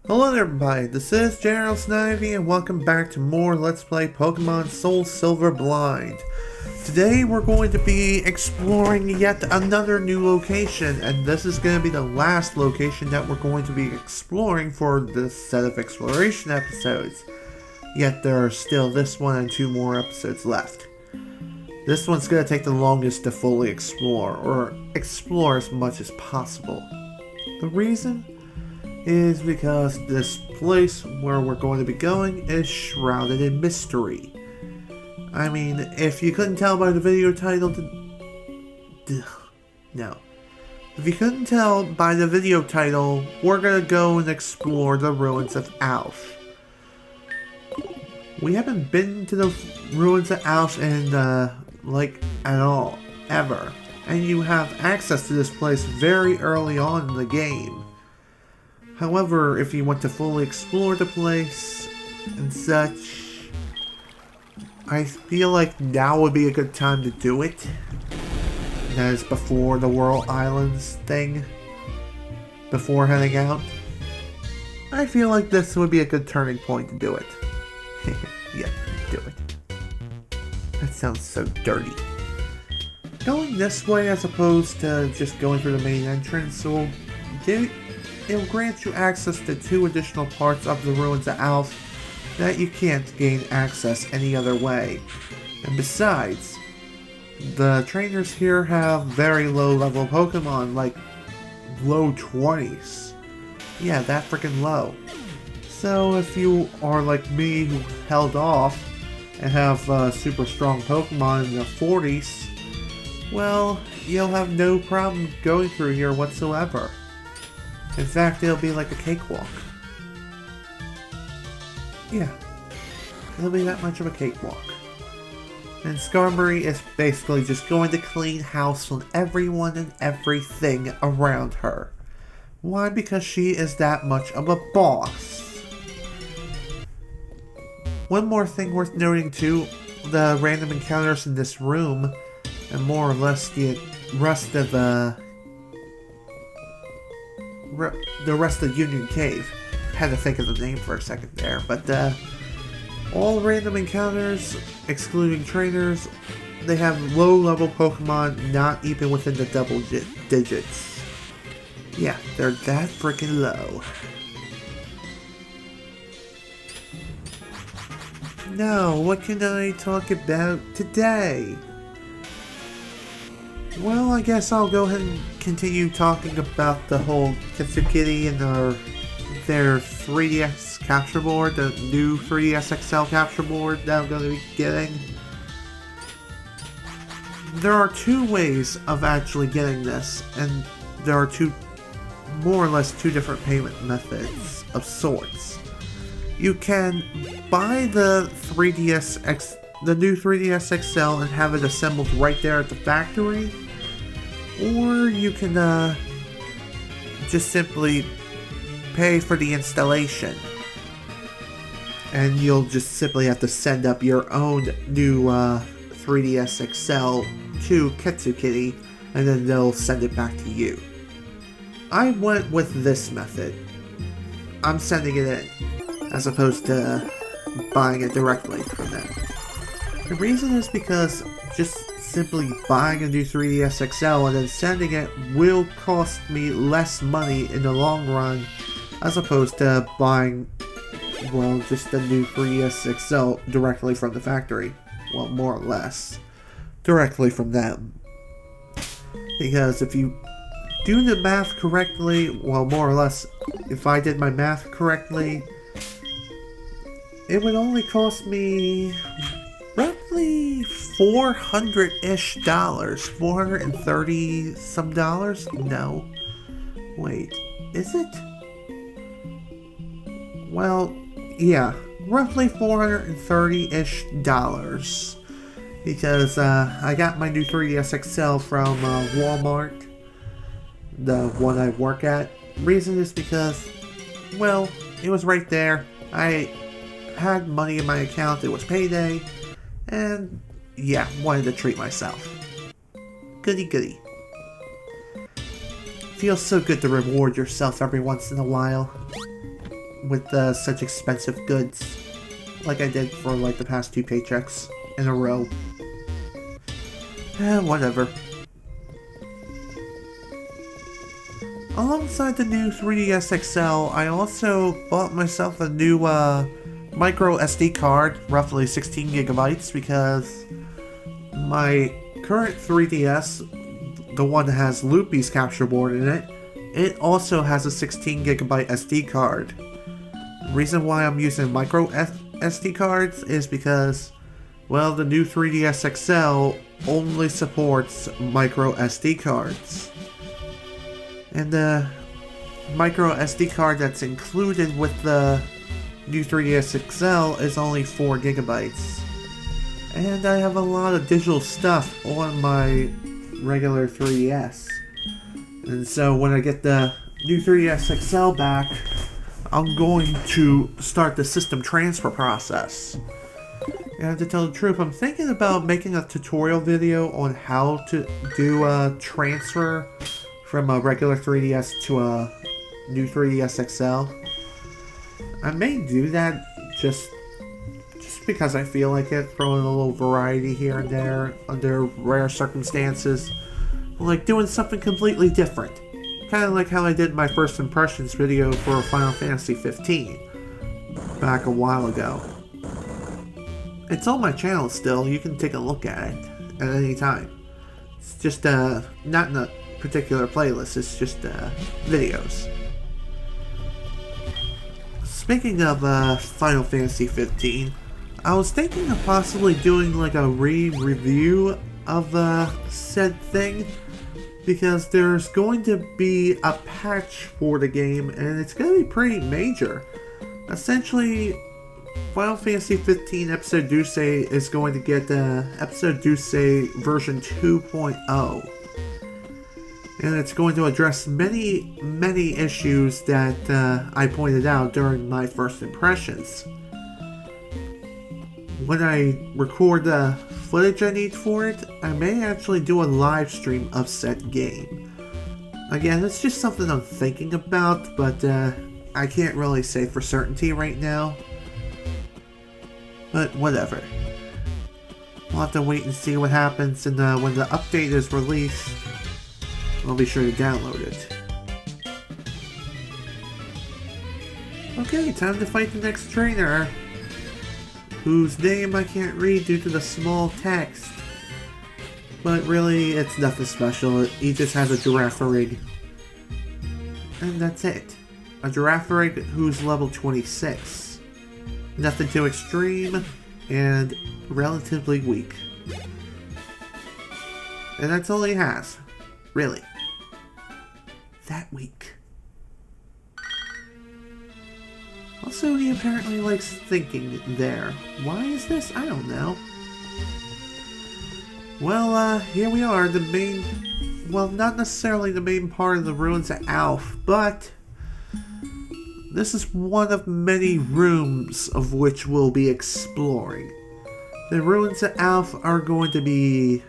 Hello there everybody, this is General Snivy and welcome back to more Let's Play Pokemon Soul Silver Blind. Today we're going to be exploring yet another new location, and this is going to be the last location that we're going to be exploring for this set of exploration episodes. Yet there are still this one and two more episodes left. This one's going to take the longest to fully explore, or explore as much as possible. The reason is because this place where we're going to be going is shrouded in mystery. I mean, if you couldn't tell by the video title, no. If you couldn't tell by the video title, we're gonna go and explore the Ruins of Alph. We haven't been to the Ruins of Alph in, at all, ever. And you have access to this place very early on in the game. However, if you want to fully explore the place and such, I feel like now would be a good time to do it. That is before the Whirl Islands thing, before heading out. I feel like this would be a good turning point to do it. Yeah, do it. That sounds so dirty. Going this way as opposed to just going through the main entrance will it'll grant you access to two additional parts of the Ruins of Alph that you can't gain access any other way. And besides, the trainers here have very low level Pokemon, like low 20s. Yeah, that freaking low. So if you are like me who held off and have super strong Pokemon in the 40s, well, you'll have no problem going through here whatsoever. In fact, it'll be like a cakewalk. Yeah, it'll be that much of a cakewalk. And Skarmory is basically just going to clean house on everyone and everything around her. Why? Because she is that much of a boss. One more thing worth noting too, the random encounters in this room, and more or less the rest of the rest of Union Cave. Had to think of the name for a second there, but all random encounters, excluding trainers, they have low level Pokemon not even within the double digits. Yeah, they're that freaking low. Now, what can I talk about today? Well, I guess I'll go ahead and continue talking about the whole Kitty and their 3DS capture board, the new 3DS XL capture board that I'm going to be getting. There are two ways of actually getting this, and there are more or less two different payment methods of sorts. You can buy the new 3DS XL and have it assembled right there at the factory. Or you can just simply pay for the installation. And you'll just simply have to send up your own new 3DS XL to Kitty, and then they'll send it back to you. I went with this method. I'm sending it in, as opposed to buying it directly from them. The reason is because just simply buying a new 3DS XL and then sending it will cost me less money in the long run, as opposed to buying, well, just a new 3DS XL directly from the factory. Well, more or less directly from them. Because if you do the math correctly, well, more or less, if I did my math correctly, it would only cost me roughly $400-ish, $430 some dollars? No. Wait, is it? Well, yeah, roughly $430-ish dollars. Because I got my new 3DS XL from Walmart, the one I work at. Reason is because, well, it was right there. I had money in my account, it was payday, and yeah, wanted to treat myself. Goody goody. Feels so good to reward yourself every once in a while. with such expensive goods, like I did for like the past 2 paychecks in a row. Whatever. Alongside the new 3DS XL, I also bought myself a new micro SD card, roughly 16 gigabytes, because my current 3DS, the one that has Loopy's capture board in it, it also has a 16 gigabyte SD card. The reason why I'm using micro SD cards is because, well, the new 3DS XL only supports micro SD cards. And the micro SD card that's included with the new 3DS XL is only 4 gigabytes. And I have a lot of digital stuff on my regular 3DS. And so when I get the new 3DS XL back, I'm going to start the system transfer process. And to tell the truth, I'm thinking about making a tutorial video on how to do a transfer from a regular 3DS to a new 3DS XL. I may do that just because I feel like it, throwing a little variety here and there under rare circumstances. Like doing something completely different. Kind of like how I did my first impressions video for Final Fantasy 15 back a while ago. It's on my channel still, you can take a look at it at any time. It's just not in a particular playlist, it's just videos. Speaking of Final Fantasy 15, I was thinking of possibly doing like a review of said thing, because there's going to be a patch for the game and it's going to be pretty major. Essentially, Final Fantasy 15 Episode Duce is going to get Episode Duce version 2.0. And it's going to address many issues that I pointed out during my first impressions. When I record the footage I need for it, I may actually do a live stream of said game. Again, it's just something I'm thinking about, but I can't really say for certainty right now. But whatever. We'll have to wait and see what happens, and when the update is released, I'll be sure to download it. Okay, time to fight the next trainer, whose name I can't read due to the small text. But really, it's nothing special. He just has a giraffe rig. And that's it. A giraffe rig who's level 26. Nothing too extreme, and relatively weak. And that's all he has. Really. That weak. Also, he apparently likes thinking there. Why is this? I don't know. Well, here we are, the main... Well, not necessarily the main part of the Ruins of Alph, but... this is one of many rooms of which we'll be exploring. The Ruins of Alph are going to be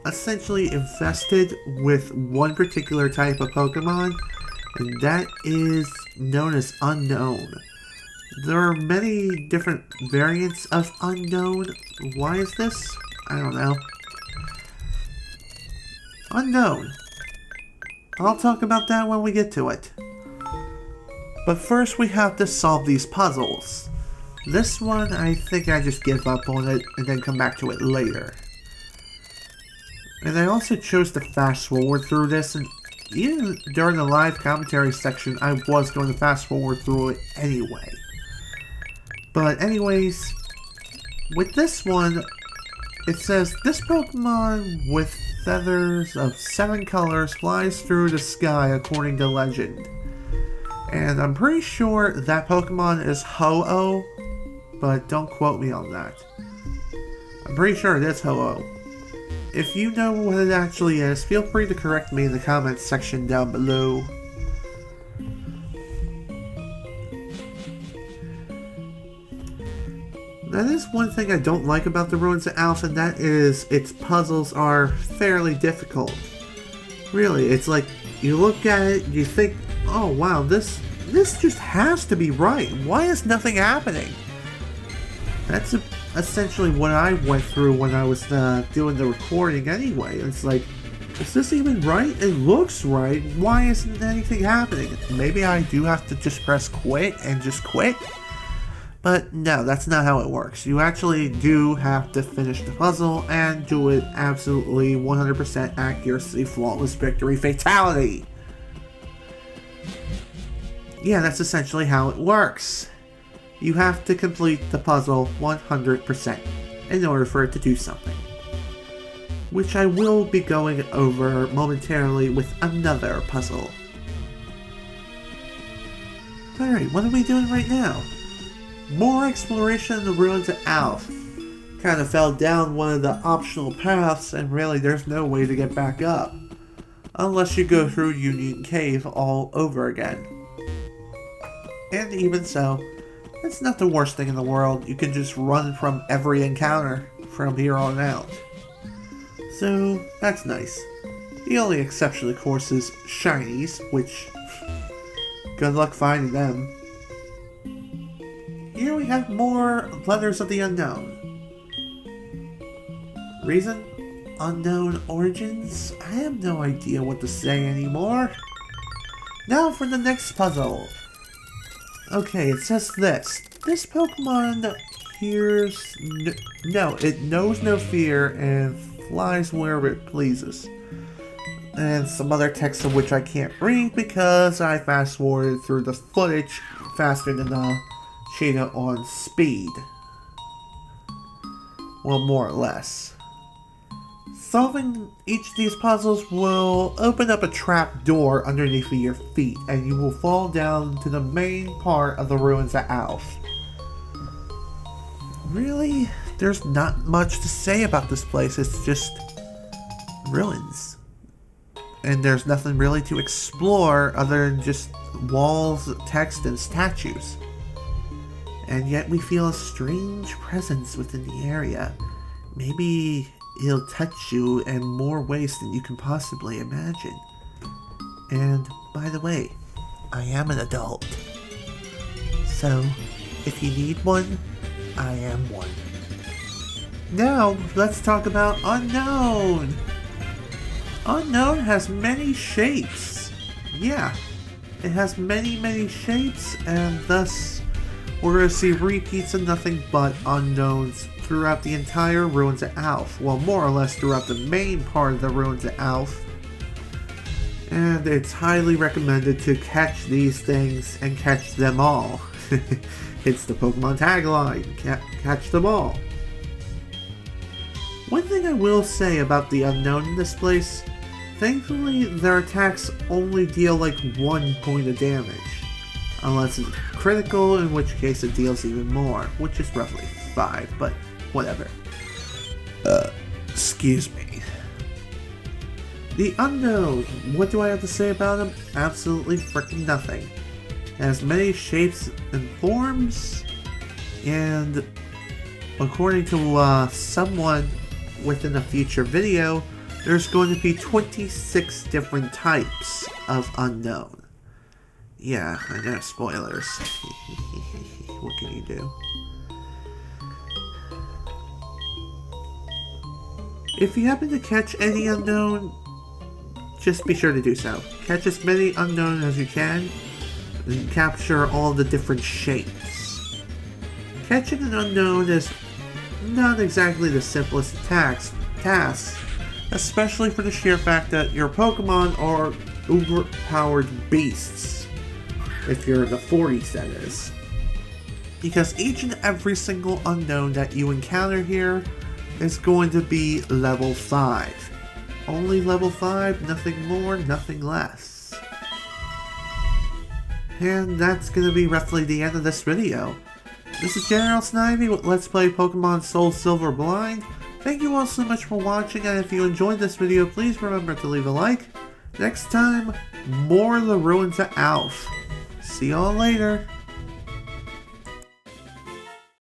essentially infested with one particular type of Pokemon, and that is known as Unknown. There are many different variants of Unknown. Why is this? I don't know. Unknown. I'll talk about that when we get to it. But first we have to solve these puzzles. This one, I think I just give up on it and then come back to it later. And I also chose to fast forward through this, and even during the live commentary section, I was going to fast forward through it anyway. But anyways, with this one, it says, this Pokemon with feathers of 7 colors flies through the sky according to legend. And I'm pretty sure that Pokemon is Ho-Oh, but don't quote me on that. I'm pretty sure it is Ho-Oh. If you know what it actually is, feel free to correct me in the comments section down below. That is one thing I don't like about the Ruins of Alph, and that is its puzzles are fairly difficult. Really, it's like, you look at it, you think, oh wow, this this just has to be right. Why is nothing happening? That's essentially what I went through when I was doing the recording anyway. It's like, is this even right? It looks right. Why isn't anything happening? Maybe I do have to just press quit and just quit? But no, that's not how it works. You actually do have to finish the puzzle and do it absolutely 100% accuracy, flawless victory, fatality. Yeah, that's essentially how it works. You have to complete the puzzle 100% in order for it to do something. Which I will be going over momentarily with another puzzle. Alright, what are we doing right now? More exploration in the Ruins of Alph. Kind of fell down one of the optional paths, and really there's no way to get back up. Unless you go through Union Cave all over again. And even so, it's not the worst thing in the world. You can just run from every encounter from here on out. So, that's nice. The only exception, of course, is shinies, which... good luck finding them. Here we have more Letters of the Unknown. Reason? Unknown origins? I have no idea what to say anymore. Now for the next puzzle. Okay, it says this. This Pokemon hears... no, it knows no fear and flies wherever it pleases. And some other text of which I can't read because I fast-forwarded through the footage faster than the Cheetah on speed. Well, more or less. Solving each of these puzzles will open up a trap door underneath your feet, and you will fall down to the main part of the Ruins of Alph. Really? There's not much to say about this place. It's just ruins. And there's nothing really to explore other than just walls, text, and statues. And yet we feel a strange presence within the area. Maybe it'll touch you in more ways than you can possibly imagine. And, by the way, I am an adult. So, if you need one, I am one. Now, let's talk about Unknown. Unknown has many shapes. Yeah, it has many shapes, and thus we're going to see repeats of nothing but unknowns throughout the entire Ruins of Alph. Well, more or less throughout the main part of the Ruins of Alph. And it's highly recommended to catch these things and catch them all. It's the Pokemon tagline, catch them all. One thing I will say about the unknown in this place, thankfully their attacks only deal like 1 point of damage. Unless it's critical, in which case it deals even more, which is roughly 5, but whatever. Excuse me. The Unknown, what do I have to say about him? Absolutely freaking nothing. It has many shapes and forms, and according to someone within a future video, there's going to be 26 different types of Unknown. Yeah, I know, spoilers. What can you do? If you happen to catch any Unknown, just be sure to do so. Catch as many Unknown as you can, and capture all the different shapes. Catching an Unknown is not exactly the simplest task, especially for the sheer fact that your Pokemon are uber-powered beasts. If you're in the 40s, that is. Because each and every single Unknown that you encounter here is going to be level 5. Only level 5, nothing more, nothing less. And that's going to be roughly the end of this video. This is General Snivy with Let's Play Pokemon Soul Silver Blind. Thank you all so much for watching, and if you enjoyed this video, please remember to leave a like. Next time, more of the Ruins of Alph. See y'all later.